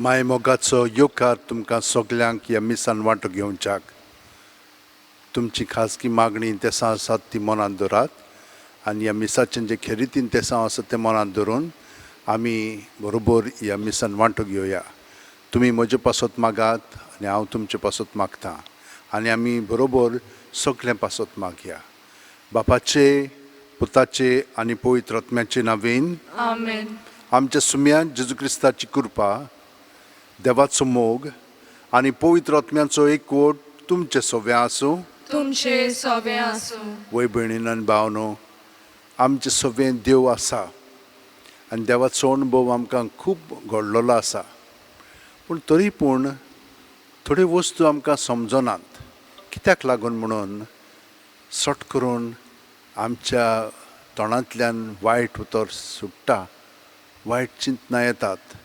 मायमोगाचो योकार तुमकां सगल्यांक ह्या मिसान वांटो घेवच्याक. तुमची खाजगी मागणी तेसां आसात ती मनांत दवरात आनी ह्या मिसाचें जे खेरीतीन तेसां आसात तें मनांत दवरून आमी बरोबर ह्या मिसान वांटो घेवया. तुमी म्हजे पासत मागात आनी हांव तुमचे पासत मागतां आनी आमी बरोबर सगळें पासत मागया. बापाचे, पुताचे आनी पवित्र आत्म्याचे नांवेन आमेन. आमच्या सुम्यान जेजू क्रिस्ताची कृपा, देवाचो मोग आनी पवित्र आत्म्याचो एकवट तुमचे सगळें आसूं. तुमचे सवे आसूं. वय भयणीन आनी भावनो, आमचे सगळें देव आसा आनी देवाचो अणभव आमकां खूब घडलेलो आसा. पूण तरी पूण थोड्यो वस्तू आमकां समजनात. कित्याक लागून म्हणून सट करून आमच्या तोंडांतल्यान वायट उतर सुट्टा, वायट चिंतना येतात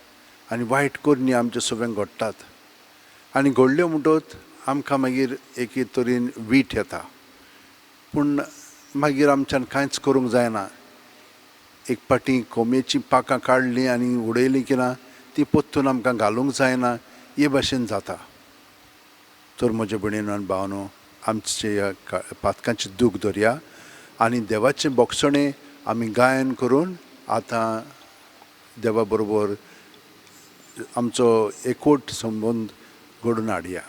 आनी वायट करणी आमचे सगळें घडटात. आनी घडल्यो म्हणटच आमकां मागीर एके तरेन वीट येता. पूण मागीर आमच्यान कांयच करूंक जायना. एक पाटी कोंबयेचीं पाकां काडलीं आनी उडयलीं की ना ती पोत्तून आमकां घालूंक जायना, हे भाशेन जाता. तर म्हज्या भयणीन आनी भावनो, आमचे ह्या पातकांचें दूख धरया आनी देवाचें बोगसणें आमी गायन करून आतां देवा बरोबर आमचो एकवट संबंद घडोवन हाडया.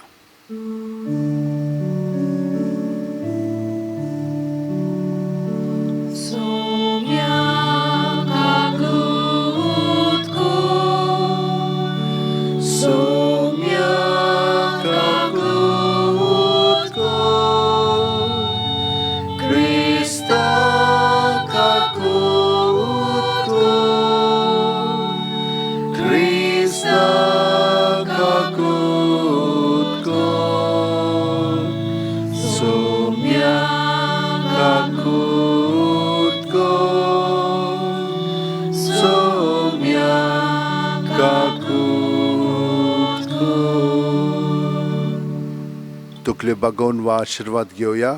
तकले बागोवन वा आशिर्वाद घेवया.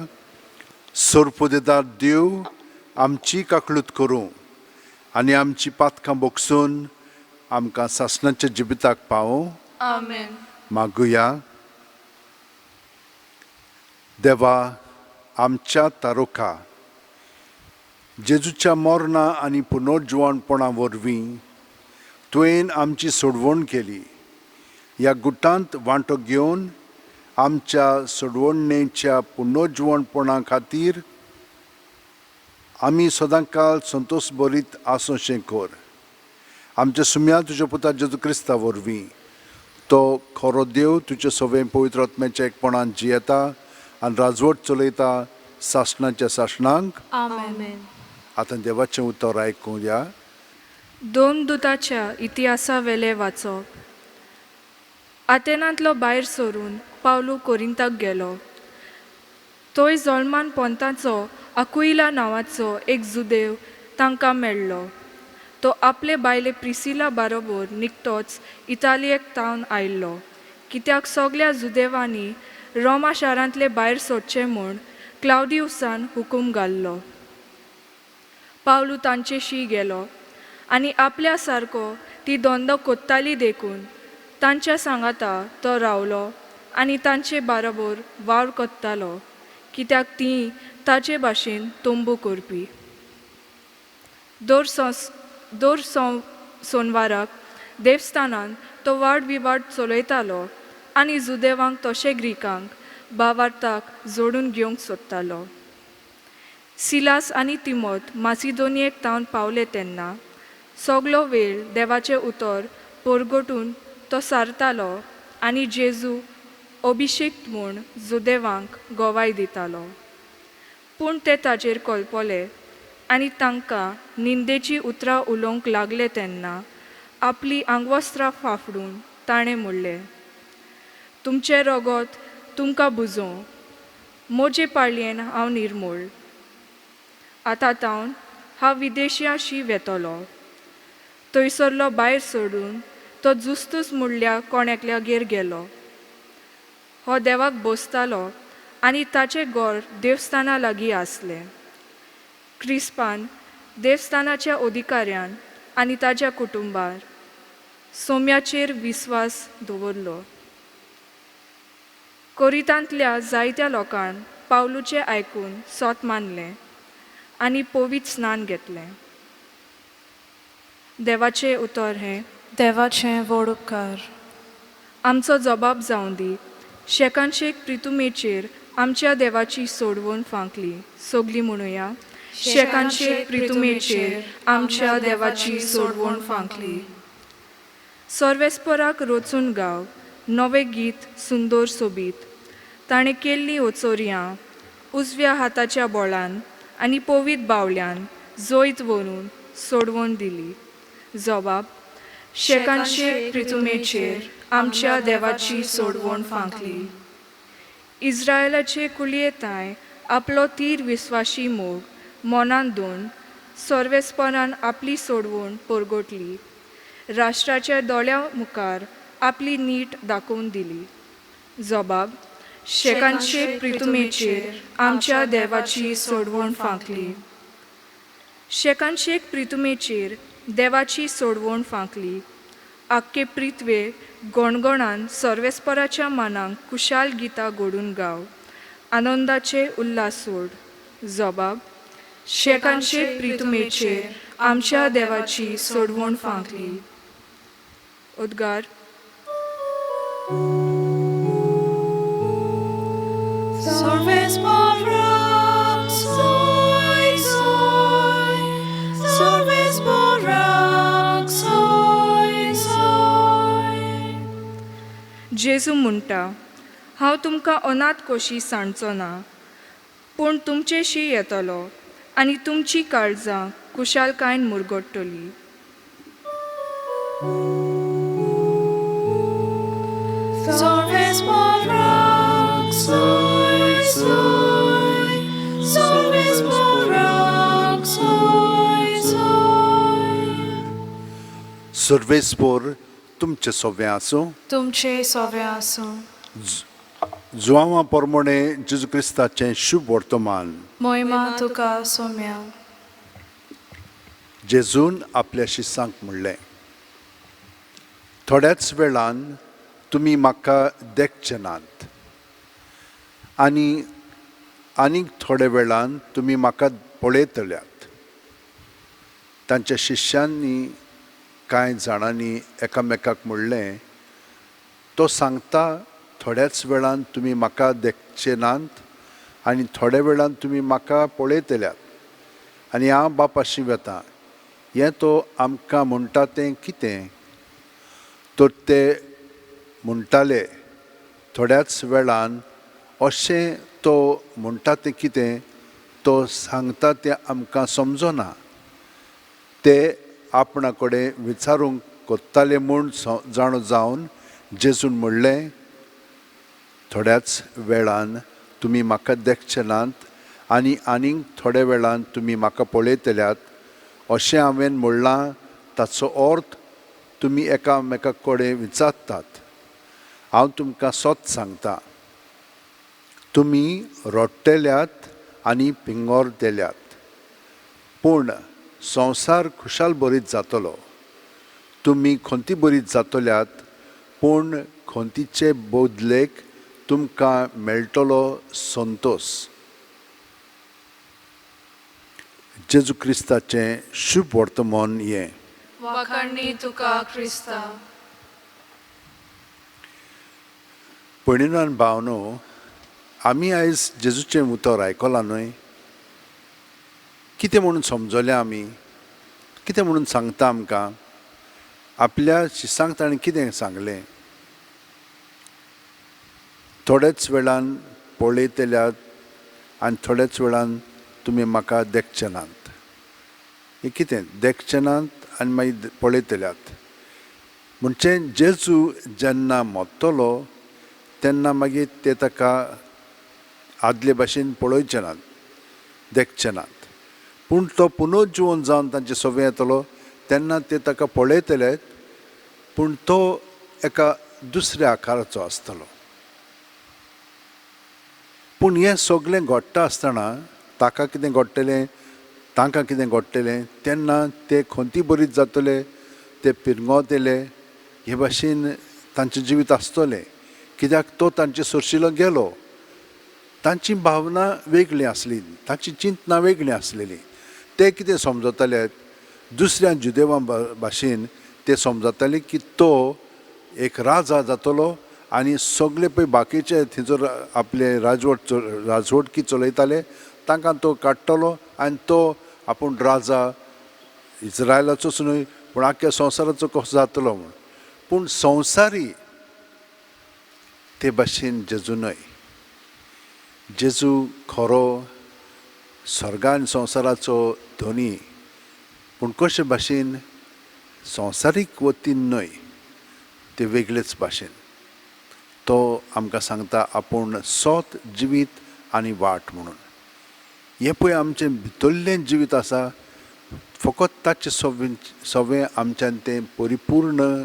सोरपोदेदार देव आमची काकळूत करूं आनी आमची पातकां बोगसून आमकां सासणाच्या जिबिताक पावूं. आमेन. मागुया. देवा, आमच्या तारोका जेजूच्या मरणा आनी पुनर्जिवणपणा वरवीं तुवें आमची सोडवण केली. ह्या गुटांत वांटो घेवन आमच्या सोडवणेच्या पुनर्जिवणपणा खातीर आमी सदांकाळ संतोश भरीत आसूंशें कर. आमच्या सुम्या तुज्या पुता जेजू क्रिस्ता वरवीं तो खरो देव तुजे सगळें पवित्र आत्म्याच्या एकपणान जियेता आनी राजवट चलयता सासणाच्या सासणांक. आमेन. आतां देवाचें उतर आयकुया. दोन दुताच्या इतिहासा वेले वाचप. आतेनांतलो भायर सरून पावलू कोरिंताक गेलो. थंय जल्मान पोंताचो आकुइला नांवाचो एक जुदेव तांकां मेळ्ळो. तो आपले बायले प्रिसिला बरोबर निकतोच इटालियेक तावन आयिल्लो, कित्याक सगळ्या जुदेवांनी रोमा शारांतले भायर सोडचें म्हूण क्लाउडियुसान हुकूम घाल्लो. पावलू तांचेशी गेलो आनी आपल्या सारको ती धंदो कोत्ताली देखून तांच्या सांगाता तो रावलो आनी तांचे बरोबर वावर कोत्तालो, कित्याक तीं ताचे भाशेन तोंबू करपी. दर सोनवाराक देवस्थानान तो वाड विवाड चलयतालो आनी जुदेवांक तशे ग्रीकांक भावार्थाक जोडून घेवंक सोदतालो. सिलास आनी तिमोथ मासिदोनियेक तावन पावले तेन्ना सगळो वेळ देवाचें उतर परगटून तो सारतालो आनी जेजू अभिषेक्त म्हूण जुदेवांक गोवाय दितालो. पूण ते ताचेर कळपले आनी तांकां निंदेची उतरां उलोवंक लागले तेन्ना आपली आंगवस्त्रां फाफडून ताणें म्हणलें, तुमचें रगत तुमकां बुजोवं, म्हजे पाळयेन हांव निर्मूळ. आतां तावन हांव विदेशियाशी वेतलो. थंयसरलो भायर सोडून तो जुस्तूस म्हणल्या कोणेकल्यागेर गेलो. हो देवाक बोसतालो आनी ताचें घर देवस्थाना लागीं आसलें. क्रिस्पान देवस्थानाच्या अधिकाऱ्यान आनी ताच्या कुटुंबार सोम्याचेर विस्वास दवरलो. कोरिंतांतल्या जायत्या लोकांक पावलूचें आयकून सोत मानलें आनी पवित्र स्नान घेतलें. देवाचें उतर हें: देवाचें व्हड उपकार. आमचो जबाब जावं दी. शेकांशेक प्रितुमेचेर आमच्या देवाची सोडवण फांकली. सगलीं म्हणुया: शेकांशेक प्रितुमेचेर आमच्या देवाची सोडवण फांकली. सर्वेस्पराक रोचून गाव, नवें गीत सुंदर सोबीत. ताणें केल्लीं ओचोरयां उजव्या हाताच्या बोळान आनी पवित्र बावल्यान जोयत व्हरून सोडवण दिली. जबाब: शेकांशेक प्रितुमेचेर आमच्या देवाची सोडवण फांकली. इस्रायलाचे कुळयेंताय आपलो तीर विस्वाशी मोग मनान दवन सर्वेस्परान आपली सोडवण परगटली. राष्ट्राच्या दोळ्या मुखार आपली नीट दाखोवन दिली. जबाब: शेकांशेक प्रितुमेचेर आमच्या देवाची सोडवण फांकली. शेकांशेक प्रितुमेचेर देवाची सोडवण फांकली. आख्खे प्रिथ्वे गणगणान सर्वेस्पराच्या मानांक कुशाल गितां घडून गाव, आनंदाचे उल्हास सोड. जबाब: शेकांशेक प्रितुमेचेर आमच्या देवाची सोडवण फांकली. उद्गार. सर्वेस्पराक सोय सोय, सर्वेस्पराक सोय सोय. जेजू म्हणटा: हांव तुमकां अनाथ कशी सांडचो ना, पूण तुमचेशी येतलो आनी तुमची काळजां कुशालकायेन मुरगडटली. सर्वेस्पराक सोय सोय, सर्वेस्पराक सोय सोय. सर्वेस्पोर तुमचे सोवें आसूं. तुमचे सोवे आसूं. जुवांवा पोरमोणे जेजू क्रिस्ताचें शुभ वर्तमान. मोहिमा तुका सोम्या. जेजून आपल्या शिसांक म्हणलें: थोड्याच वेळान तुमी म्हाका देखचे नात आनीक थोड्या वेळान तुमी म्हाका पळयतल्यात. तांच्या शिश्यांनी कांय जाणांनी एकामेकाक म्हणलें: तो सांगता थोड्याच वेळान तुमी म्हाका देखचे नात आनी थोड्या वेळान तुमी म्हाका पळयतल्यात आनी हांव बापाशी वता. हें तो आमकां म्हणटा तें कितें? तर ते म्हणटाले थोड्याच वेळान अशें तो म्हणटा तें कितें? तो सांगता तें आमकां समजना. ते आपणा कडेन विचारूंक कोत्ताले म्हूण जाणो जावन जेजून म्हणलें: थोड्याच वेळान तुमी म्हाका देखचे नात आनीक थोड्या वेळान तुमी म्हाका पळयतल्यात. अशें हांवें म्हणलां ताचो अर्थ तुमी एकामेका कडेन विचारतात. हांव तुमकां सोत सांगता, तुमी रोडटेल्यात आनी पिंगोरतेल्यात, पूण संवसार खुशाल बरीत जातलो. तुमी खोंती बरीत जातल्यात, पूण खोंतीचे बदलेक तुमकां मेळटलो संतोश. जेजू क्रिस्ताचें शुभ वर्तमान हें. वाखाणणी तुका क्रिस्ता. भयणीनो भावनो, आमी आयज जेजूचें उतर आयकलां न्हय. कितें म्हणून समजलें आमी? कितें म्हणून सांगता आमकां? आपल्या शिसांक ताणें कितें सांगलें? थोड्याच वेळान पळयतल्यात आनी थोड्याच वेळान तुमी म्हाका देखचे नात. हें कितें? देखचे नात आनी मागीर पळयतल्यात म्हणजे जेजू जेन्ना मरतलो तेन्ना मागीर ते ताका आदले भाशेन पळोवचे नात, देखचे नात. पूण तो पुनर्जीवन जावन तांचे सोबे येतलो तेन्ना ते ताका पळयतले, पूण तो एका दुसऱ्या आकाराचो आसतलो. पूण हें सगळें घडटा आसतना ताका कितें घडटलें, तांकां कितें घडटलें, तेन्ना ते खोंती बरीत जातले, ते पिरगोतले हे भाशेन तांचें जिवीत आसतलें, कित्याक तो तांचे सोरशिलो गेलो. तांची भावना वेगळी आसली, तांची चिंतना वेगळी आसलेली. ते कितें समजताले दुसऱ्या जुदेवां भाशेन ते समजताले की तो एक राजा जातलो आनी सगळे पळय बाकीचे थंयसर आपले राजवटकी चलयताले तांकां तो काडटलो आनी तो आपूण राजा इस्रायलाचोच न्हय पूण आख्ख्या संवसाराचो कसो जातलो म्हूण. पूण संवसारी ते भाशेन जेजू न्हय. जेजू खरो स्वर्गान संवसाराचो धनी, पूण कशे भाशेन संवसारीक वतीन न्हय, ते वेगळेच भाशेन. तो आमकां सांगता आपूण सोत जिवीत आनी वाट म्हणून. हें पळय आमचें भितरलें जिवीत आसा, फकत ताचें सवें आमच्यान तें परिपूर्ण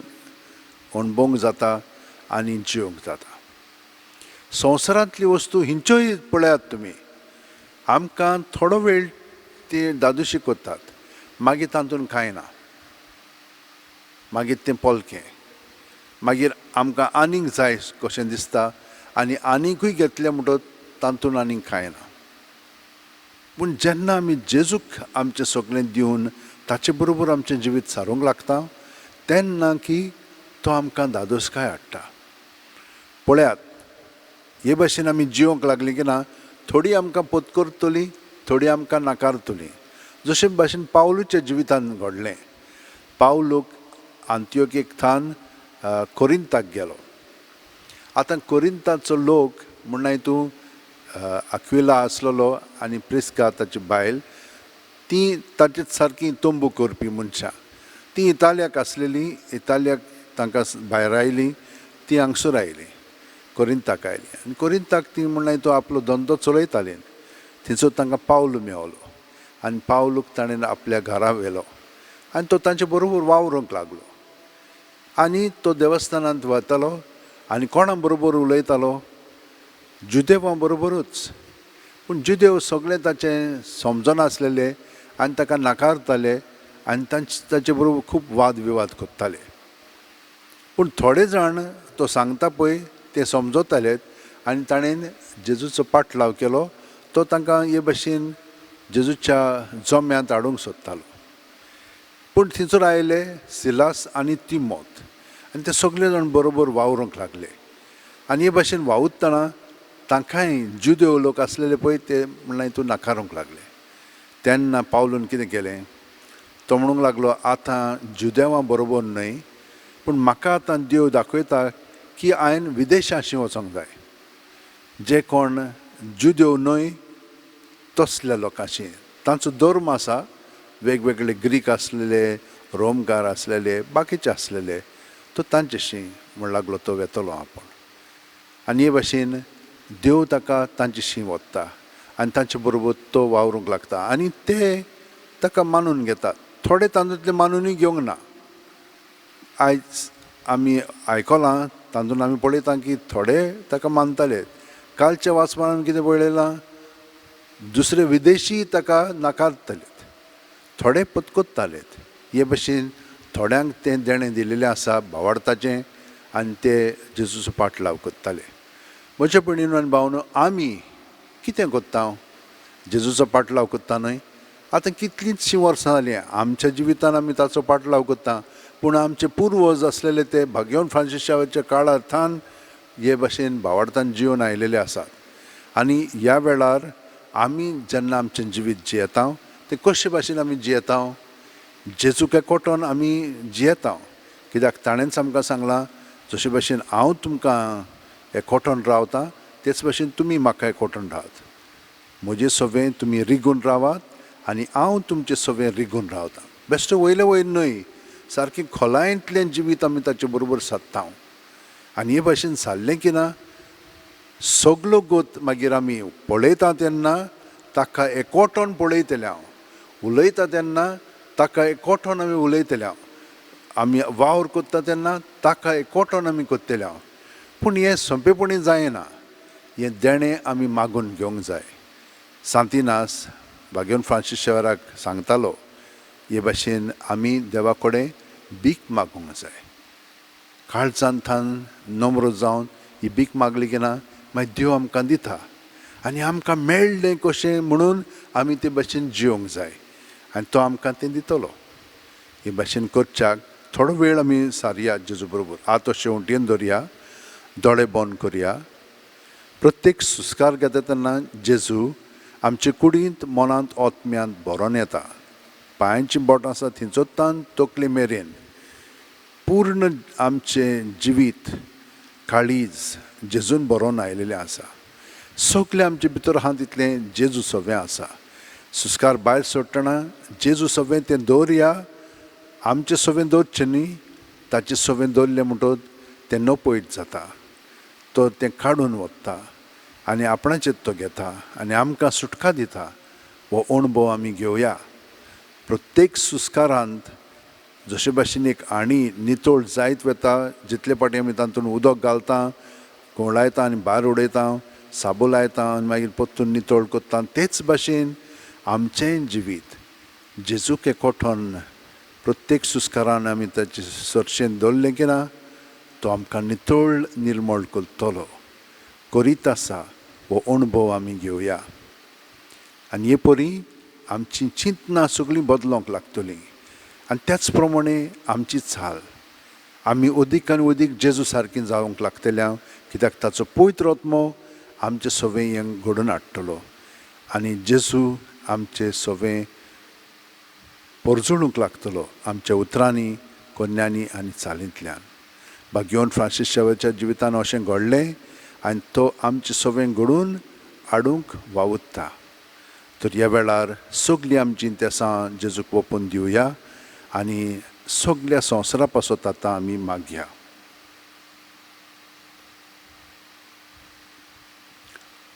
अणभवूंक जाता आनी जिवंक जाता. संवसारांतली वस्तू हिंच्योय पळयात तुमी, आमकां थोडो वेळ ती दादोशी कोत्तात, मागीर तातूंत कांय ना, मागीर तें पोलकें, मागीर आमकां आनीक जाय कशें दिसता आनी आनीकूय घेतलें म्हणटच तातूंत आनीक कांय ना. पूण जेन्ना आमी जेजूक आमचें सगळें दिवन ताचे बरोबर आमचें जिवीत सारूंक लागता, तेन्ना की तो आमकां दादोसकाय हाडटा. पळयात, हे भाशेन आमी जिवंक लागलीं की ना, थोडी आमकां पत्करतली, थोडी आमकां नाकारतली. जशे भाशेन पावलूच्या जिवितान घडलें. पावलूक अंत्योकेकथान कोरिंताक गेलो. आतां कोरिंताचो लोक म्हणून हितून अक्विला आसलेलो आनी प्रिस्का ताची बायल, ती ताची सारकी तोंबू करपी मनशां. ती इतालियाक आसलेली, इतालियाक तांकां भायर आयली, ती हांगसर आयली, कोरिंताक आयली. आनी कोरिंताक ती म्हणून हितून आपलो धंदो चलयताली. थंयसर तांकां पावलू मेवलो आनी पावलूक ताणें आपल्या घरा व्हेलो आनी तो तांचे बरोबर वावरूंक लागलो. आनी तो देवस्थानांत वतालो आनी कोणा बरोबर उलयतालो? जुदेवां बरोबरूच. पूण जुदेव सगळे ताचें समजनासलेले आनी ताका नाकारताले आनी ताचे बरोबर खूब वाद विवाद करताले. पूण थोडे जाण तो सांगता पळय ते समजतालेत आनी ताणें जेजूचो पाटलाव केलो. तो तांकां हे भाशेन जेजूच्या जोम्यांत हाडूंक सोदतालो. पूण थंयसर आयले सिलास आनी तिमोथ आनी ते सगळे जाण बरोबर वावरूंक लागले. आनी हे भाशेन वावुरतना तांकांय जुदेव लोक आसलेले पळय ते म्हणल्यार हितून नाकारूंक लागले. तेन्ना पावलून कितें केलें? तो म्हणूंक लागलो, आतां जुदेवां बरोबर न्हय, पूण म्हाका आतां देव दाखयता की हांवें विदेशांशी वचोंक जाय. जे कोण जुदेव न्हय तसल्या लोकांशी. तांचो धर्म आसा, वेगवेगळे ग्रीक आसलेले, रोमकार आसलेले, बाकीचे आसलेले, तो तांचेशी म्हण लागलो तो वेतलो आपूण. आनी हे भाशेन देव ताका तांचेशी वता आनी तांचे बरोबर तो वावरूंक लागता आनी ते ताका मानून घेतात. थोडे तातूंतले मानूनय घेवंक ना. आयज आमी आयकलां तातूंत आमी पळयता की थोडे ताका मानताले. कालच्या वाचपणान कितें पळयलां? दुसरे विदेशी ताका नाकारतलेत, थोडे पत्करतालेत. हे भाशेन थोड्यांक तें देणें दिलेलें आसा भावार्थाचें आनी ते जेजूचो पाटलाव करताले. म्हज्या भयणीनो आनी भावनो, आमी कितें कोत्ता? जेजूचो पाटलाव कोत्ता न्हय. आतां कितलींचशीं वर्सां जालीं आमच्या जिवितान आमी ताचो पाटलाव कोत्ता. पूण आमचे पुर्वज आसलेले ते भाग्यवन फ्रांसिसाच्या काळांतल्यान हे भाशेन भावार्थान जिवन आयलेले आसात. आनी ह्या वेळार आमी जेन्ना आमचें जिवीत जियेता तें कशे भाशेन आमी जियेता? जेजूक एकवटोन आमी जियेता. कित्याक ताणेंच आमकां सांगलां, जशे भाशेन हांव तुमकां एकवटोन रावता तेच भाशेन तुमी म्हाका एकवटोन रावात. म्हजे सवें तुमी रिगून रावात आनी हांव तुमचे सवें रिगून रावता. बेश्टे वयले वयर न्हय, सारकें खोलायेंतलें जिवीत आमी ताचे बरोबर सादता. आनी हे भाशेन सारलें की ना, सगलो गोत मागीर आमी पळयता तेन्ना ताका एकवटोन पळयतले हांव. उलयता तेन्ना ताका एकवटोन आमी उलयतले हांव. आमी वावर कोत्ता तेन्ना ताका एकवटोन आमी कोत्तले हांव. पूण हें सोंपेपणी जायना. हें देणें आमी मागून घेवंक जाय. सांतिनास भाग्यवन फ्रांसीस शेवराक सांगतालो, हे भाशेन आमी देवा कडेन भीक मागूंक जाय. काळजान थान नम्र जावन ही भीक मागली की ना मागीर देव आमकां दिता आनी आमकां मेळ्ळें कशें म्हणून आमी ते भाशेन जिवंक जाय आनी तो आमकां तें दितलो. हे भाशेन करच्याक थोडो वेळ आमी सारया जेजू बरोबर. आतां शेवटेन दवरया, दोळे बंद करया. प्रत्येक सुस्कार घेता तेन्ना जेजू आमचे कुडींत मनांत ओतम्यांत भरोन येता. पांयांची बोटां आसा थिंचोत्तान तकले मेरेन पूर्ण आमचें जिवीत काळीज जेजून भरोन आयलेलें आसा. सगलें आमचे भितर आहा तितलें जेजू सवें आसा. सुस्कार भायर सोडटना जेजू सवें तें दवरया. आमचें सवें दवरचें न्ही, ताचें सवें दवरलें म्हणटच तें नपयत जाता. तो तें काडून वता आनी आपणाचेर तो घेता आनी आमकां सुटका दिता. हो अणभव आमी घेवया. प्रत्येक सुस्कारांत जशे भाशेन एक आणी नितळ जायत वता, जितले पाटी आमी तातूंत उदक घालता, घोळायता आनी भायर उडयता, साबू लायता आनी मागीर परतून नितळ करता, तेच भाशेन आमचें जिवीत जेजूक एकवटोन प्रत्येक सुस्कारान आमी ताचे सरशेन दवरलें की ना, तो आमकां नितळ निर्मळ करतलो. करीत आसा हो अणभव आमी घेवया. आनी हे परी आमची चिंतनां सगळीं बदलोंक लागतलीं आनी त्याच प्रमाणे आमची चाल आमी अदीक आनी अदीक जेजू सारकीं जावंक लागतल्या, कित्याक ताचो पवित्र आत्मो आमचे सवें हें घडोवन हाडटलो आनी जेजू आमचे सवें परजूणूक लागतलो आमच्या उतरांनी, कोन्यांनी आनी चालींतल्यान. भाग्यवन फ्रांसीस शेवेच्या जिवितान अशें घडलें आनी तो आमचें सवें घडोवन हाडूंक वावुरता. तर ह्या वेळार सगलीं आमचीं इंतेसां जेजूक ओपून दिवया आनी सगल्या संवसारा पासत आतां आमी मागया.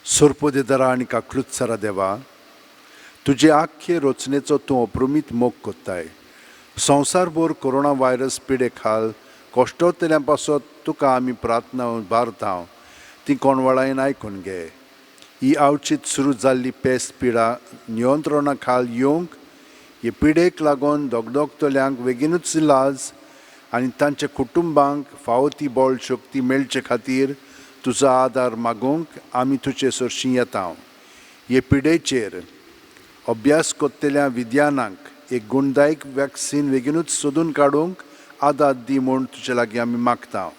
सोर्पोदेदारा आनी काकृत्सारा देवा, तुजे आख्खे रचनेचो तूं अप्रुमीत मोग कोत्ताय. संवसारभर कोरोना व्हायरस पिडे खाल कश्टोतल्यां पासत तुका आमी प्रार्थना उबारता, ती कोणवळायेन आयकून घे. ही आवचीत सुरू जाल्ली पेस्त पिडा नियंत्रणा खाल येवंक, हे पिडेक लागून दोगदोगतल्यांक बेगीनूच इलाज आनी तांच्या कुटुंबांक फावो ती बळ शक्ती मेळचे खातीर तुजो आदार मागूंक आमी तुजे सरशीं येता. हे पिडेचेर अभ्यास कोत्तेल्या विद्यानांक एक गुणदायक वॅक्सीन बेगीनूच सोदून काडूंक आदार दी म्हूण तुजे लागीं आमी मागता.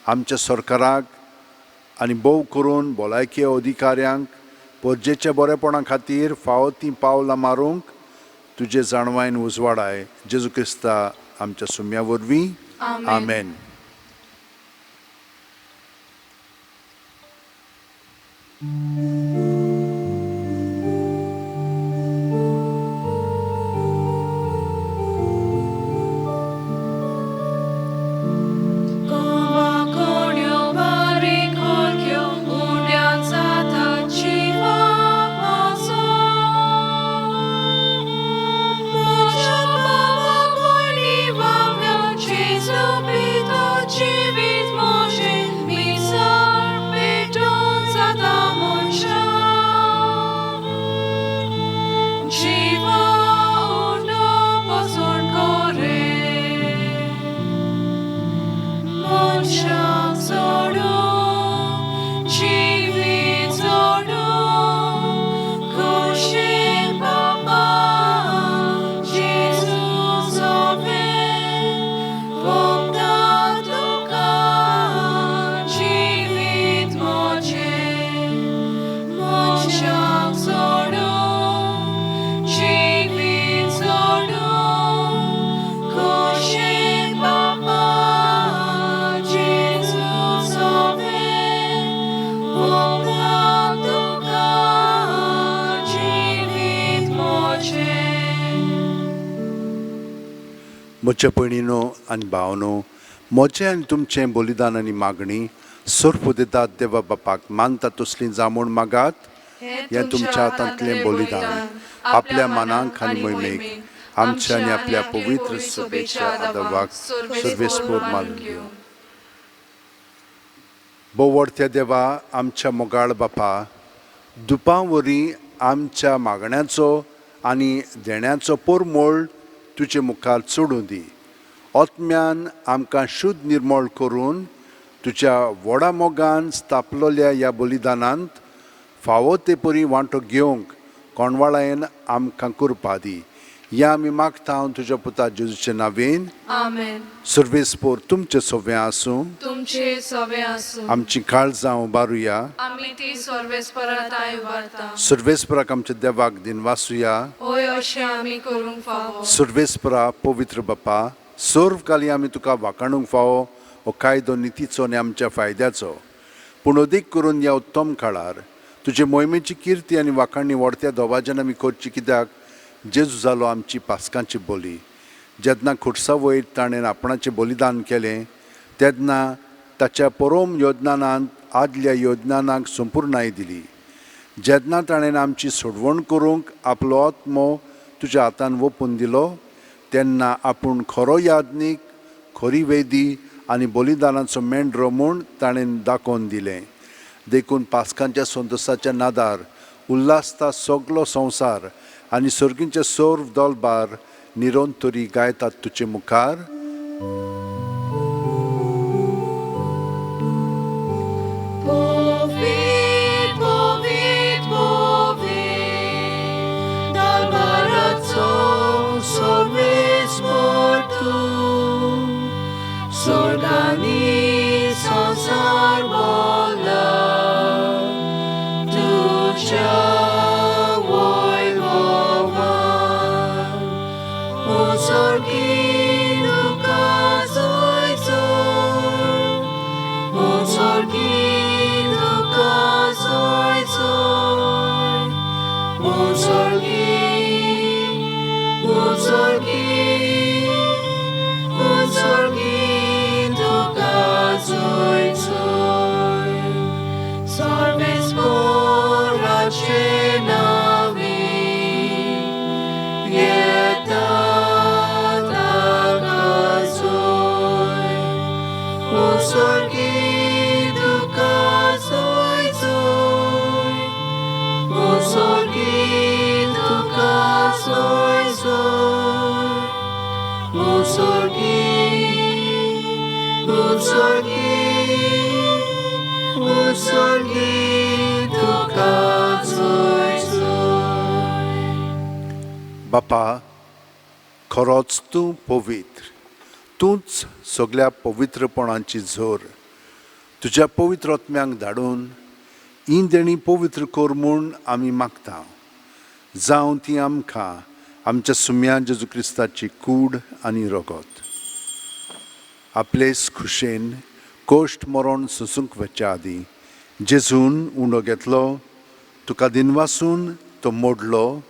आमच्या सरकाराक आनी भोव करून भलायकी अधिकाऱ्यांक परजेच्या बरेपणा खातीर फावो तीं पावलां मारूंक तुजे जाणवायन उजवाडाय. जेजू क्रिस्ता आमच्या सुम्या वरवीं. आमेन. म्हज्या भयणीनो आनी भावनो, म्हजें आनी तुमचें बलिदान आनी मागणी सोर्पोदेदाद देवा बापाक मानता तसलीं जावं म्हूण मागात. हें तुमच्या हातांतलें बलिदान आपल्या मानांक आनी मोहिमेक आमच्या आनी आपल्या पवित्र सभेच्या आदाराक सर्वेस्पोर मानून घेवं. बोवडत्या देवा आमच्या मोगाळ बापा, दुपां वरीं आमच्या मागण्याचो आनी देण्याचो परमोळ तुजे मुखार चडूं दी. ओतम्यान आमकां शुद्ध निर्मळ करून तुज्या व्हडा मोगान स्थापलोल्या ह्या बलिदानांत फावो ते परी वांटो घेवंक कोणवाळायेन आमकां करपा दी. हें आमी मागता तुज्या पुता जेजूचे नांवेन. आमेन. सर्वेस्पोर तुमचे सोबे आसूं. तुमचे सवे आसूं. आमची काळजां उबारुया. आमी ती सर्वेस्पराताय उबारता. सर्वेस्पराक आमच्या देवाक दिन वासुया. ओय अशें आमी करूंक फावो. सर्वेस्परा पवित्र बापा, सर्व काली आमी तुका वाखाणूंक फावो हो कायदो नितीचो आनी आमच्या फायद्याचो. पूण अदीक करून ह्या उत्तम काळार तुजे मोहिमेची किर्ती आनी वाखाणणी व्हडत्या दोबाज्यान आमी करची, कित्याक जेजू जालो आमची पासकांची बोली. जेन्ना खुटसा वयर ताणें आपणाचें बलिदान केलें तेन्ना ताच्या परम योजनांत आदल्या योजनांक संपूर्णाय दिली. जेन्ना ताणें आमची सोडवण करूंक आपलो आत्मो तुज्या हातान ओपून दिलो तेन्ना आपूण खरो यादनीक, खरी वेदी आनी बलिदानाचो मेंढरो म्हूण ताणें दाखोवन दिलें. देखून पासकांच्या संतोसाच्या नादार उल्हासता सगलो संवसार आनी सर्गींचे सर्व दोलबार निरंतरी गायतात तुजे मुखार. बापा, खरोच तूं पवित्र. तूंच सगळ्या पवित्रपणाची झर. तुज्या पवित्र आत्म्यांक धाडून ही देणी पवित्र कर म्हूण आमी मागता. जावं ती आमकां आमच्या सुम्या जेजू क्रिस्ताची कूड आनी रगत आपलेच खुशेन कोश्ट मरण सुसूंक वच्या आदी जेजून उंडो घेतलो, तुका दिनवासून तो मोडलो,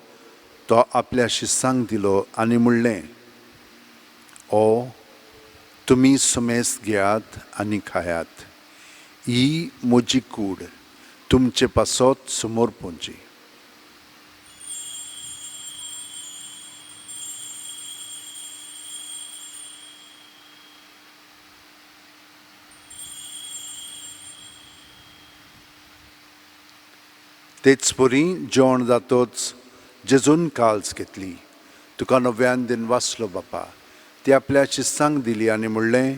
तो आपल्या शिस्सांक दिलो आनी म्हणलें, ओ तुमी समेस्त घेयात आनी खायात. ही म्हजी कूड तुमचे पासत समोर पोंची. तेच परी जेवण जातोच जेजून काल्स घेतली. तुका नव्यान दिन वाचलो बापा. ती आपल्या शिस्सांक दिली आनी म्हणलें,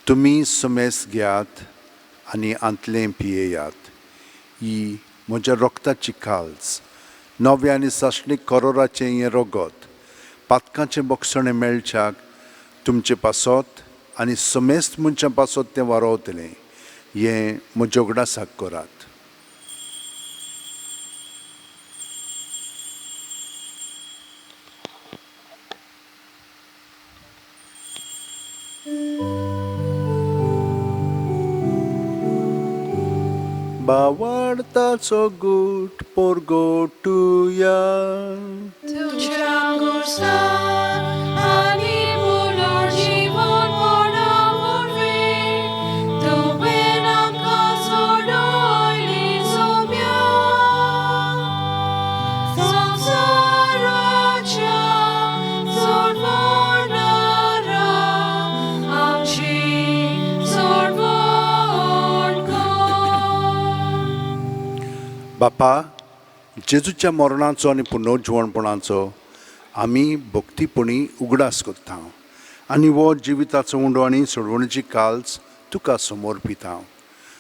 तुमी समेस्त घेयात आनी आंतलें पियेयात. ही म्हज्या रोगताची काल्स, नवे आनी साश्णीक करोराचें हें रगत पातकांचें बक्षणें मेळच्याक तुमचे पासत आनी समेस्त मनशां पासत तें वारोवतलें. हें म्हज्या उगडासाक करात. बावार्ताचो गूट पोरगोटुया. तुझ्या गुरसां आनी पुनर जीवन पडाववे. तुवें आमकां सोडयली सोम्या. संवसाराच्या सोडवणारा आमची सोडवण कर. बापा, जेजूच्या मरणाचो आनी पुनर्जीवणपणाचो आमी भक्तीपणी उगडास करता आनी वो जिविताचो उंडो आनी सोडवणीची काल्स तुका समर्पीत हांव.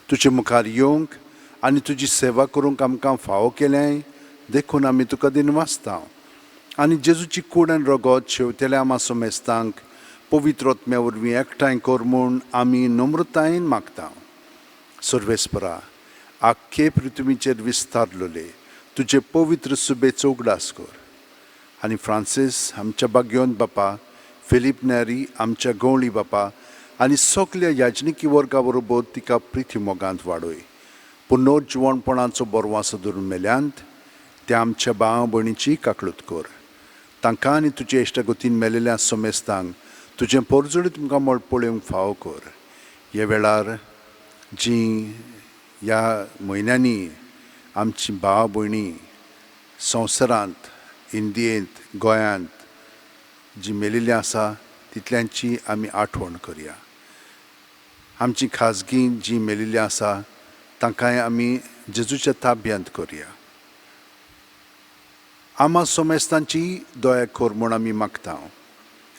तुजे मुखार येवंक आनी तुजी सेवा करूंक आमकां फावो केलें देखून आमी तुका दिनवासता. आनी जेजूची कूड आनी रगत शेवतेल्या आमाचो मेस्तांक पवित्र आत्म्या वरवीं एकठांय कर म्हूण आमी नम्रतायेन मागता. सर्वेस्परा, आख्खे पृथ्वीचेर विस्तारलोले तुजे पवित्र सुबेचो उगडास कर. आनी फ्रांसीस आमच्या बाग्योन बापा, फिलीप नॅरी आमच्या गवळी बापा आनी सगल्या याजनिकी वर्गा बरोबर तिका प्रिती मोगांत वाडय. पुनर्जीवणपणाचो बरवासो धरून मेल्यांत त्या आमच्या भाव भयणीची काकळूत कर. तांकां आनी तुजे इश्टगतीन मेलेल्या सोमेस्तांक तुजें परजोडी तुमकां मळपळोवंक फावो कर. ह्या वेळार जीं ह्या म्हयन्यांनी आमची भाव भयणी संवसारांत, इंडियेंत, गोंयांत जीं मेलिल्लीं आसा तितल्यांची आमी आठवण करया. आमची खाजगी जीं मेलिल्लीं आसा तांकांय आमी जेजूच्या ताब्यांत करया. आमा सोमेस्तांची दया कर म्हूण आमी मागता.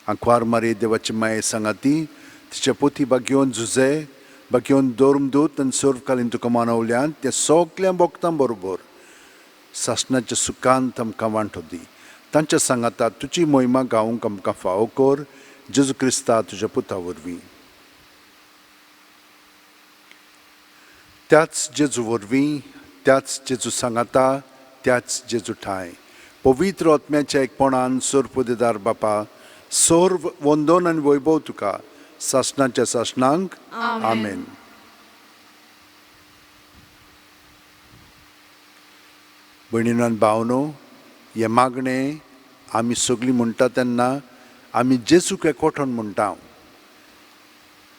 आंकवार मारी देवाची माये सांगाती तिच्या पोती बागेवन झुजे बागेवन दोरमदूत आनी सर्वकालीन तुका मानवल्यान त्या सगल्या भक्तां बरोबर सासणाच्या सुखांत आमकां वांटो दी. तांच्या सांगाता तुजी मोहिमा गावंक आमकां फावो कर. जेजू क्रिस्ता तुज्या पुता वरवीं. त्याच जेजू वरवीं, त्याच जेजू सांगाता, त्याच जेजू ठाय पवित्र आत्म्याच्या एकपणान सर्वोदेदार बापा सर्व वंदन आनी वैभव तुका सासणाच्या सासणांक. आमेन. भयणीनो आनी भावनो, हे मागणें आमी सगळीं म्हणटा तेन्ना आमी जेजूक एकवटून म्हणटा.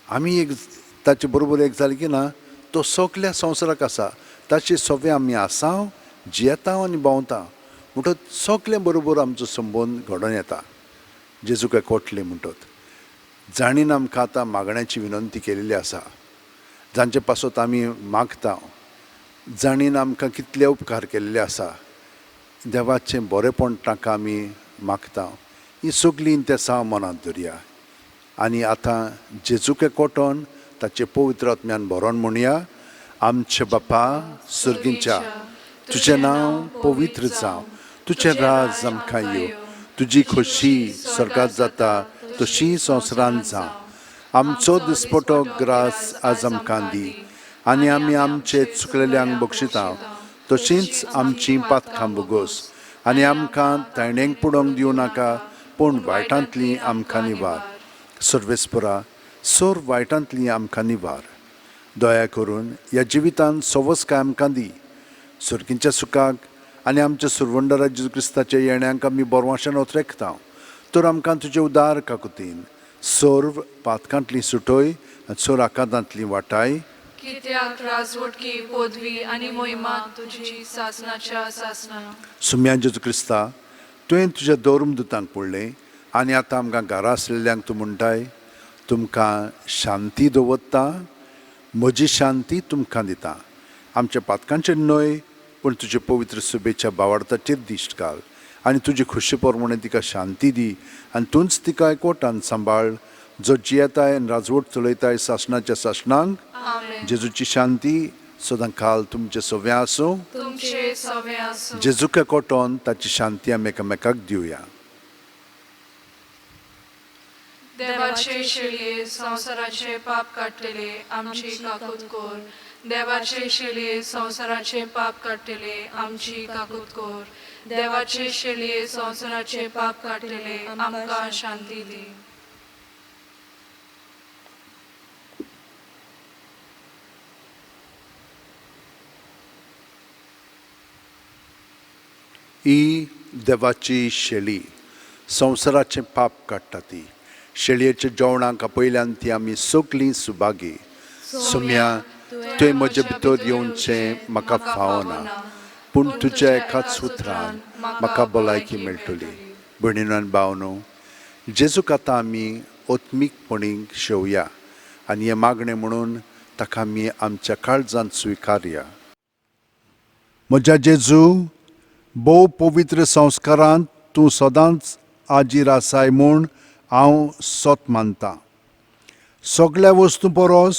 आमी एक ताचे बरोबर एक जालें की ना, तो सगल्या संवसाराक आसा. ताचे सगळे आमी आसांव, जियेता आनी भोंवता म्हणटत सगल्या बरोबर आमचो संबंद घडोवन येता. जेजूक एकवटले म्हणटत जाणीन आमकां आतां मागण्याची विनंती केलेली आसा. जांचे पासत आमी मागता जाणीन आमकां कितले उपकार केल्ले आसा. देवाचें बरेपण ताका आमी मागता. ही सगळीं ते साव मनांत धरया आनी आतां जेजूक एकवटोन ताचे पवित्र आत्म्यान भरोन म्हणया. आमचे बापा सुर्गींच्या, तुजें नांव पवित्र जावं, तुजें राज आमकां येवं, तुजी खोशी स्वर्गांत जाता तशी संवसारांत जावं. आमचो दिसपटो ग्रास आज आमकां दी आनी आमी आमचे चुकलेल्यांक बक्षिता तशींच आमची पातकां बोगोस आनी आमकां तायणेक पडोवंक दिवं नाका पूण वायटांतली आमकां निवार. सर्वेस्परा, सोर वायटांतली आमकां निवार. दया करून ह्या जिवितांत सवस्काय आमकां दी. सुर्गींच्या सुखाक आनी आमच्या सुरवंडरा जेजू क्रिस्ताच्या येण्याक आमी बोरवाशान ओतरेकता. तर आमकां तुजे उदार काकुतीन सर्व पातकांतली सुटय आनी सोर आकांतांतली वाटाय. कित्याक राजवटकी पदवी आनी मोहिमा तुजी सासणाच्या सासणा. सुम्या जेजू क्रिस्ता, तुवें तुज्या दोरमदुतांक पडलें आनी आतां आमकां घरा आसलेल्यांक तूं म्हणटाय तुमकां शांती दवरता, म्हजी शांती तुमकां दिता. आमच्या पातकांचेर न्हय पूण तुजे पवित्र सुबेच्या बावार्थाचेर दिश्ट घाल आनी तुजे खुशी प्रमाणे तिका शांती दी आनी तूंच तिका एकवटान सांबाळ. जो जियेताय आनी राजवट चलयताय सासणाच्या सासणांक. जेजूची शांती सदां काल तुमचे सव्या आसूं. तुमचे सवे आसूं. जेजूक एकवटोन ताची शांती आमी एकामेकाक दिवया. देवाचे शेळये संवसाराचे पाप काडटले आमची काकूत कोर. देवाचे शेळये संवसाराचे पाप काडटले आमची काकूत कोर. देवाचे शेळये संवसाराचे पाप काडटले आमकां शांती दी. ही देवाची शेळी संवसाराचें पाप काडटा ती. शेळयेच्या जेवणाक पयल्यान ती आमी सगलीं सुभागी. सुम्या, तुवें म्हजे भितर येवचें म्हाका फावना पूण तुज्या एकाच उतरान म्हाका भलायकी मेळटली. भयणीनो आनी भावनो, जेजूक आतां आमी ओत्मीकपणीक शेवया आनी हें मागणें म्हणून ताका आमी आमच्या काळजांत स्विकारया. म्हज्या जेजू, भोव पवित्र संस्कारांत तूं सदांच आजीर आसाय म्हूण हांव सोत मानतां. सगळ्या वस्तू परस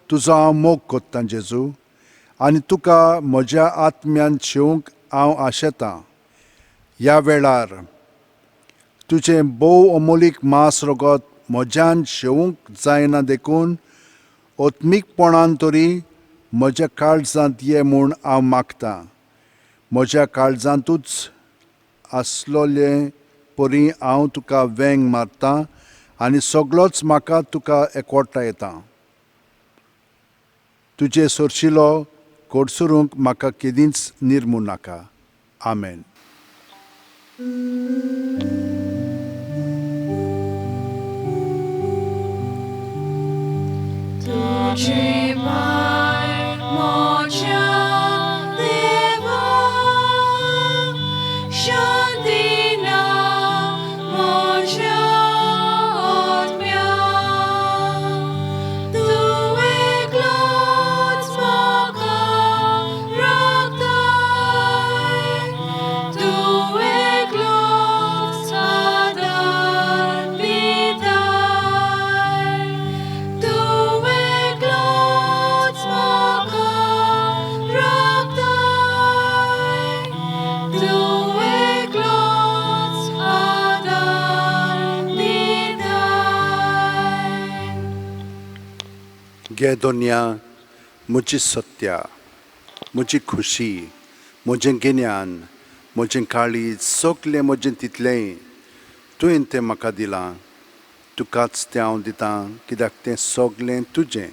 तुजो हांव मोग कोत्तां जेजू, आनी तुका म्हज्या आत्म्यान शेवंक हांव आशेतां. ह्या वेळार तुजें भोव अमोलीक मांस रगत म्हज्यान शेवूंक जायना देखून ओत्मीकपणान तरी म्हज्या काळजांत ये म्हूण हांव मागतां. म्हज्या काळजांतूच आसलोले परी हांव तुका वेंग मारतां आनी सगळोच म्हाका तुका एकवटा येता. तुजे सोरशिलो कोडसुरूंक म्हाका केदींच निर्मू नाका. आमेन. तुझे पाय मोच्या देवा, शांती ना मोच्या आत्म्या. तू एकलोच म्हाका राखताय, तू एकलोच आदार दिताय. तू एकलोच म्हाका राखताय, तू एकलोच आदार दिताय. गे दोन्या, म्हजी सत्या, म्हजी खुशी, म्हजें गिन्यान, म्हजें काळीज, सगलें म्हजें तितलेंय तुवें तें म्हाका दिलां. तुकाच तें हांव दितां, कित्याक तें सगलें तुजें.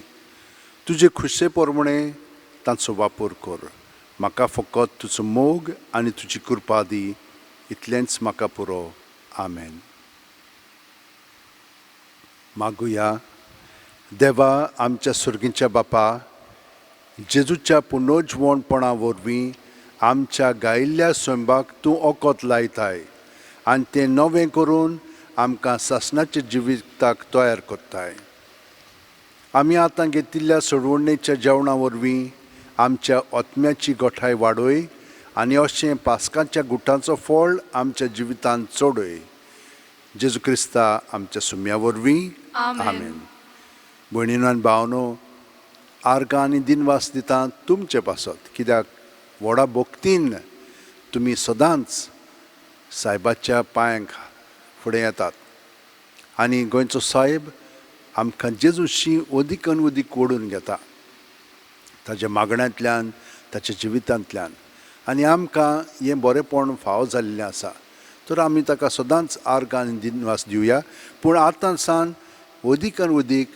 तुजे खुशे प्रमाणें ताचो वापर कर. म्हाका फकत तुजो मोग आनी तुजी कृपा दी. इतलेंच म्हाका पुरो. आमेन. मागुया. देवा आमच्या सुर्गीच्या बापा, जेजूच्या पुनर्जवणपणा वरवीं आमच्या गायिल्ल्या स्वयंपाक तूं ओकोत लायताय आनी तें नवें करून आमकां सासणाच्या जिविताक तयार कोत्ताय. आमी आतां घेतिल्ल्या सोडवणेच्या जेवणा वरवीं आमच्या आत्म्याची गोठाय वाडय आनी अशें पास्काच्या गुटांचो फळ आमच्या जिवितांत चोडय. जेजू क्रिस्ता आमच्या सुम्या वरवीं. आमेन. भयणीनो आनी भावनो, आर्गां आनी दिनवास दिता तुमचे पासत, कित्याक व्हडा भक्तीन तुमी सदांच सायबाच्या पांयांक फुडें येतात. आनी गोंयचो साहेब आमकां जेजूशी ओदीकन ओदीक ओडून घेता ताच्या मागण्यांतल्यान, ताच्या जिवितांतल्यान. आनी आमकां हें बरेंपण फावो जाल्लें आसा, तर आमी ताका सदांच आर्गां आनी दिनवास दिवया. पूण आतां सावन ओदीकन ओदीक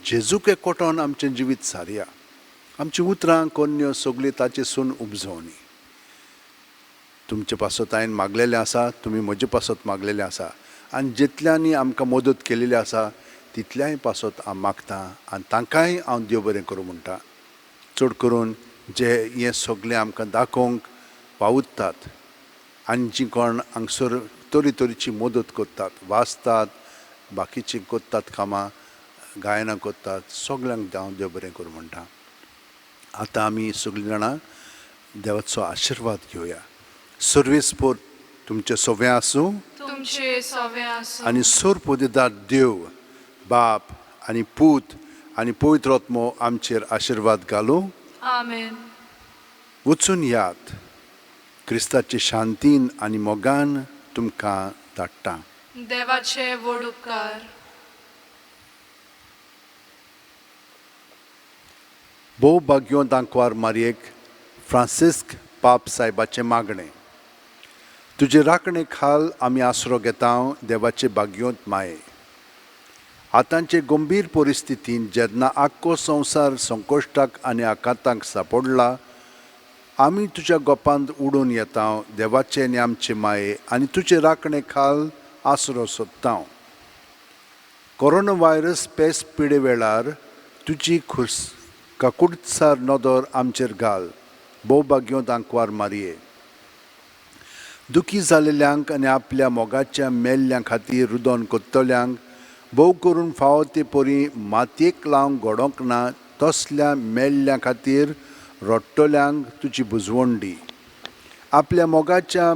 जेजूक एकवटोन आमचें जिवीत सारया. आमचीं उतरां कोन्यो सगळीं ताचेसून उपजोवनी. तुमचे पासत हांवें मागलेलें आसा, तुमी म्हजे पासत मागलेलें आसा, आनी जितल्यांनी आमकां मदत केलेली आसा तितल्याय पासत हांव मागतां आनी तांकांय हांव देव बरें करूं म्हणटा. चड करून जे हें सगळें आमकां दाखोवंक पावुत्तात आनी जीं कोण हांगसर तरेतरेची मदत करतात, वाचतात, बाकीचीं कोत्तात कामां, गायनां कोत्तात, सगल्यांक हांव देव बरें करूं म्हणटा. आतां आमी सगळीं जाणां देवाचो आशिर्वाद घेवया. सर्वेस्पर तुमचें सवें आसूं तुमचे सवे आसूं आनी सर्वोपदेदार देव बाप आनी पूत आनी पवित्र आत्मो आमचेर आशिर्वाद घालूं. आमेन. वचून यात. क्रिस्ताचे शांतीन आनी मोगान तुमकां धाडटा. देवाचे व्हड उपकार. भोव भाग्यो दांकवार मारयेक फ्रांसिस्क पाप सायबाचें मागणें. तुजे राखणे खाल आमी आसरो घेता देवाचे भाग्योंत माये. आतांचे गंभीर परिस्थितीन जेन्ना आख्खो संवसार संकश्टाक आनी आकांताक सांपडला, आमी तुज्या गोपांत उडून येता देवाचे आनी आमचे माये आनी तुजे राखणे खाल आसरो सोदता. कोरोना व्हायरस पेस पिडे वेळार तुजी काकुडसार नदर आमचेर घाल. भोव भाग्यो दांकवार मारये. दुखी जालेल्यांक आनी आपल्या मोगाच्या मेल्ल्यां खातीर रुदन कोत्तल्यांक भोव करून फावो ते परी मातयेक लावंक घडोवंक ना तसल्या मेल्ल्यां खातीर रडटल्यांक तुजी बुजवण दी. आपल्या मोगाच्या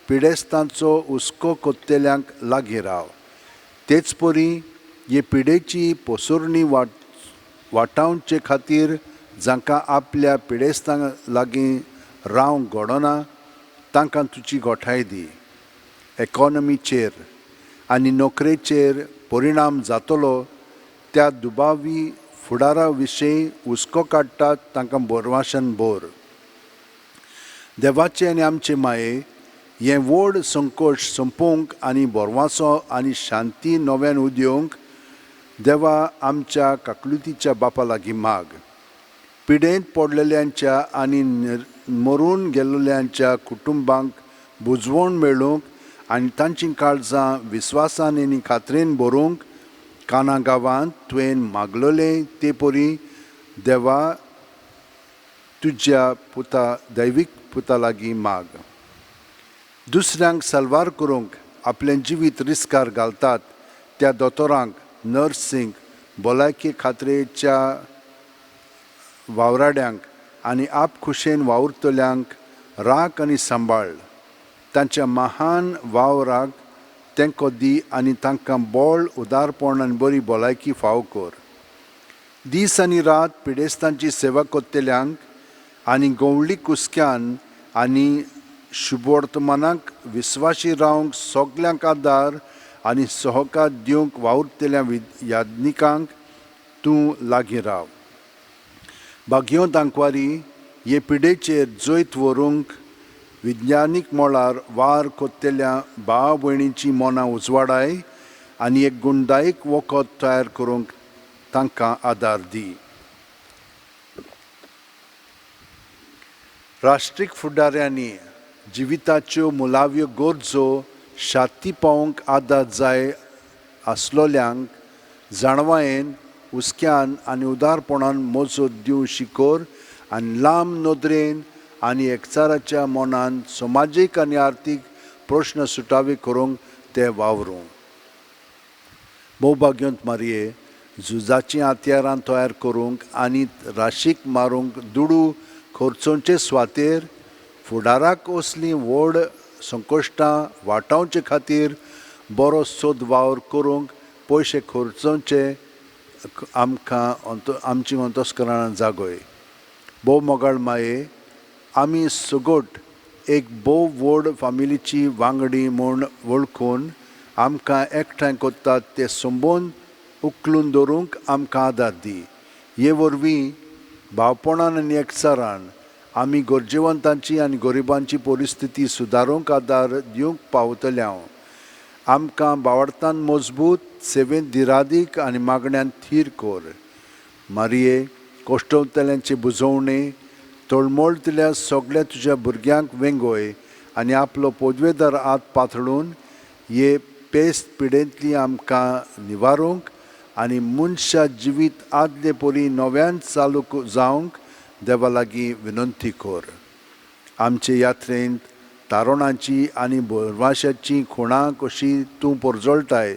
पिडेस्तांचो हुस्को कोत्तेल्यांक लागीं राव. तेच परी हे पिडेची पोसुर्णी वाटावचे खातीर जांकां आपल्या पिडेस्तां लागीं रावंक घडना तांकां तुजी गोठाय दी. इकॉनॉमीचेर आनी नोकरेचेर परिणाम जातलो त्या दुबावी फुडारा विशीं हुस्को काडटात तांकां बोरवाशान बोर. देवाचे आनी आमचे माये हें व्हड संकोश संपोवंक आनी बोरवासो आनी शांती नव्यान उदिवंक देवा आमच्या काकुलतीच्या बापा लागीं माग. पिडेंत पडलेल्यांच्या आनी मरून गेल्ल्यांच्या कुटुंबांक बुजवण मेळूंक आनी तांचीं काळजां विस्वासान आनी खात्रेन भरूंक काना गांवांत तुवें मागलोलें ते परी देवा तुज्या दैवीक पुता लागीं माग. दुसऱ्यांक साल्वार करूंक आपलें जिवीत रिस्कार घालतात त्या दोतोरांक, नर्सींक, भलायकी खात्रेच्या वावराड्यांक आनी आपखुशेन वावुरतल्यांक राख आनी सांबाळ. तांच्या महान वावराक तेंको दी आनी तांकां बोळ, उदारपण आनी बरी भलायकी फावो कर. दीस आनी रात पिडेस्तांची सेवा कोत्तेल्यांक आनी गंवळी कुसक्यान आनी शुभवर्तमानाक विस्वाशी रावंक सगल्यांक आदार आनी सहकार दिवंक वावुरतल्या याज्ञिकांक तूं लागीं राव. भाग्योंत आंकवारी हे पिडेचेर जैत व्हरूंक विज्ञानीक मोळार वार कोत्तेल्या भाव भयणींची मनां उजवाडाय आनी एक गुणदायक वखद तयार करूंक तांकां आदार दी. राष्ट्रीय फुडाऱ्यांनी जिविताच्यो मुलाव्यो गरजो शाती पावोवंक आदार जाय आसलोल्यांक जाणवायेन, हुस्क्यान आनी उदारपणान मोजत दिवं शिकोर आनी लांब नदरेन आनी एकचाराच्या मनान समाजीक आनी आर्थीक प्रश्न सुटावे करूंक ते वावरूं. भोवभाग्यवंत मारये, झुजाचीं हातयारां तयार करूंक आनी राशीक मारूंक दुडू खर्चोवचे सुवातेर फुडाराक असलीं व्हड संकश्टां वाटावचे खातीर बरो सोद वावर करूंक पयशे खर्चोवचे आमकां आमची अंतस्करणां जागोय. भोव मोगाळ माये, आमी सगट एक भोव व्हड फामिलीची वांगडी म्हूण वळखून आमकां एकठांय कोत्तात ते संबोवन उखलून दवरूंक आमकां आदार दी. हे वरवीं भावपणान आनी एकचारान आमी गरजेवंतांची आनी गरिबांची परिस्थिती सुदारूंक आदार दिवंक पावतल्यांव आमकां भावार्थान मजबूत, सेवेंत धिरादीक आनी मागण्यांत थीर कर. मारये, कोश्टवतल्यांचे बुजवणे, तळमळतल्या सगळ्या तुज्या भुरग्यांक वेंगोय आनी आपलो पदवेदार हात पातळून हे पेस्त पिडेंतली आमकां निवारूंक आनी मनशा जिवीत आदले परी नव्यान चालू जावंक देवा लागीं विनंती कर. आमचे यात्रेंत तारुणांची आनी बोरवाशाची खुणां कशी तूं परजळटाय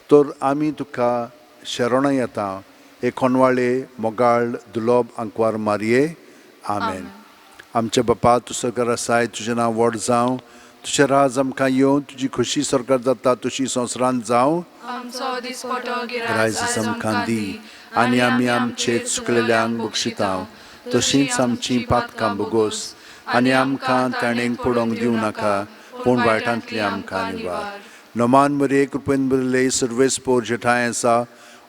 तर आमी तुका शरणा येता. हे कोनवाळे मोगाळ दुलोब आंकवार मारये. आमेन. आमचे बापा तूं सरकार आसाय, तुजें नांव व्हड जावं, तुजें राज आमकां येवं, तुजी खुशी सरकार जाता तशी संवसारांत जावं. आमचो दिसपटो गिराय रायज आमकां दी आनी आमी आमचे चुकलेल्यांक बक्षितांव, तशींच आमचीं पातकां बुगोस आनी आमकां ताणेंक पडोवंक दिवं नाका, पूण वायटांतली आमकां निवार. नोमान मरे कृपेन बरले सर्वेस्पोर जेठाय आसा,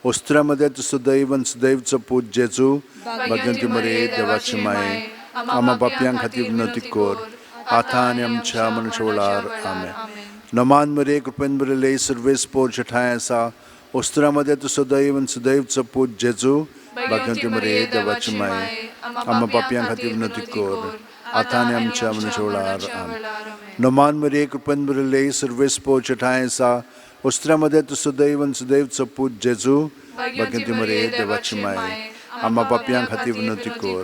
ओस्त्र्यामध्ये तुजो दैव आनी सुदैवचो पूत जेजू, भगवंती मरे देवाची माये, आम्हा पापयां खातीर विनंती कर, आतां आनी आमच्या मनशा वेळार. आमेन. नोमान मरे कृपेन बरले सर्वेस्पोर जेठाय आसा, ओस्त्र्यामध्ये तुजो दैव आनी सुदैवचो पूत जेजू, भगवंती मरे देवाची माये, आम्हा पापयां खातीर विनंती कर, आतां आनी आमच्या मनशा वेळार. आमेन. नोमान मरे कृपेन बरले सर्वेस्पोर जेठाय आसा, ओस्त्र्यामध्ये तुजो दैव आनी सुदैवचो पूत जेजू, भगवंती मरे देवाची माये, आम्हा पापयां खातीर विनंती कर,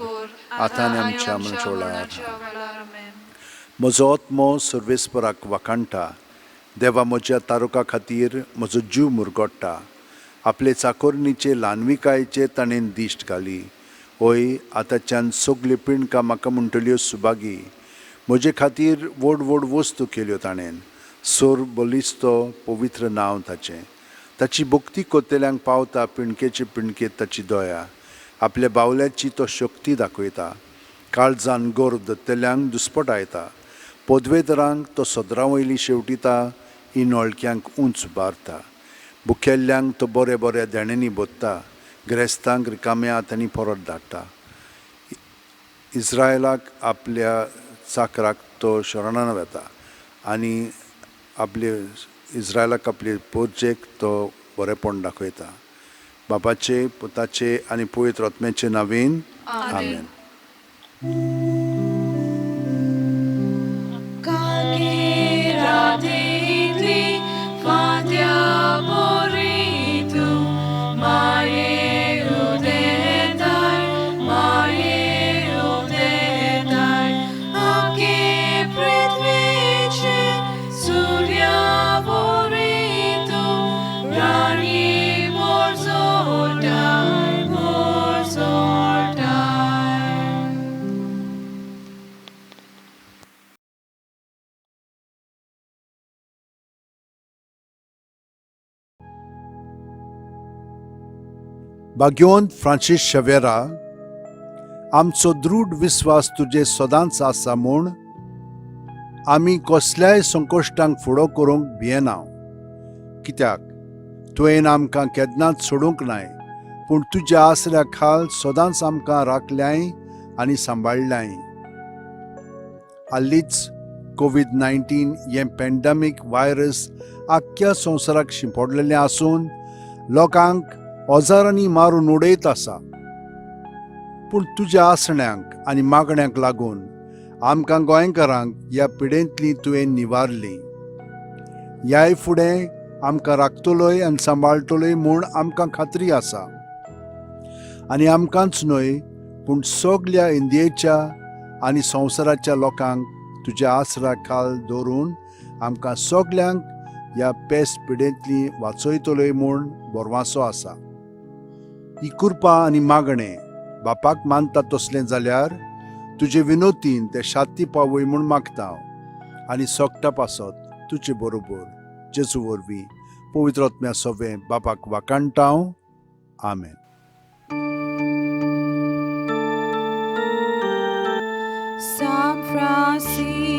आतां आनी आमच्या मनशा वेळार. म्हजो आत्मो सर्वेस्पराक वाखाणटा. देवा, म्हज्या तारुका खातीर म्हजो जीव मुरगोडटा. आपले चाकोरणीचे ल्हानविकायेचे ताणें दिश्ट घाली. ओय, आतांच्यान सगल्यो पिणकां म्हाका म्हणटल्यो सुभागी. म्हजे खातीर व्हड व्हड वस्तू केल्यो ताणें. सोर बलिस्तो पवित्र नांव ताचें. ताची भक्ती कोतेल्यांक पावता पिणकेचे पिणकेत ताची दोया. आपल्या बावल्याची तो शक्ती दाखयता. काळजान गोर दत्तेल्यांक दुस्पटायता. पोदवेदरांक तो सदरां वयली शेवटिता. इनोळक्यांक उंच उबारता. बुकेल्ल्यांक तो बऱ्या बऱ्या देण्यांनी बोत्ता. गिरेस्तांक रिकाम्या हातांनी परत धाडटा. इस्रायलाक आपल्या चाकराक तो शरणान वेता आनी इस्रायलाक आपले पोरचेक तो बरेपण दाखयता. बापाचे, पुताचे आनी पवित्र आत्म्याचे नांवेन आमेन. भाग्यवंत फ्रांसीस शेवेरा, आमचो दृढ विस्वास तुजे सदांच आसा म्हूण आमी कसल्याय संकश्टांक फुडो करूंक भियेना. कित्याक तुवें आमकां केन्नाच सोडूंक नाय, पूण तुज्या आसऱ्या खाल सदांच आमकां राखल्याय आनी सांबाळल्याय. हालींच कोविड-19 हें पॅन्डेमीक वायरस आख्ख्या संवसाराक शिंपडलेलें आसून लोकांक ओजारांनी मारून उडयत आसा. पूण तुज्या आसण्यांक आनी मागण्यांक लागून आमकां गोंयकारांक ह्या पिडेंतली तुवें निवारली. ह्याय फुडें आमकां राखतलोय आनी सांबाळटलोय म्हूण आमकां खात्री आसा. आनी आमकांच न्हय पूण सगल्या इंडियेच्या आनी संवसाराच्या लोकांक तुज्या आसरा खाल दवरून आमकां सगल्यांक ह्या पेस्त पिडेंतली वाचयतलोय म्हूण बोरवांसो आसा. ही कृपा आनी मागणें बापाक मानता तसलें जाल्यार तुजे विनोतीन ते शांती पावय म्हूण मागता आनी सोगटा पासत तुजे बरोबर जेजू वरवीं पवित्र आत्म्या सवें बापाक वाकाणटा. आमेन. San Francisco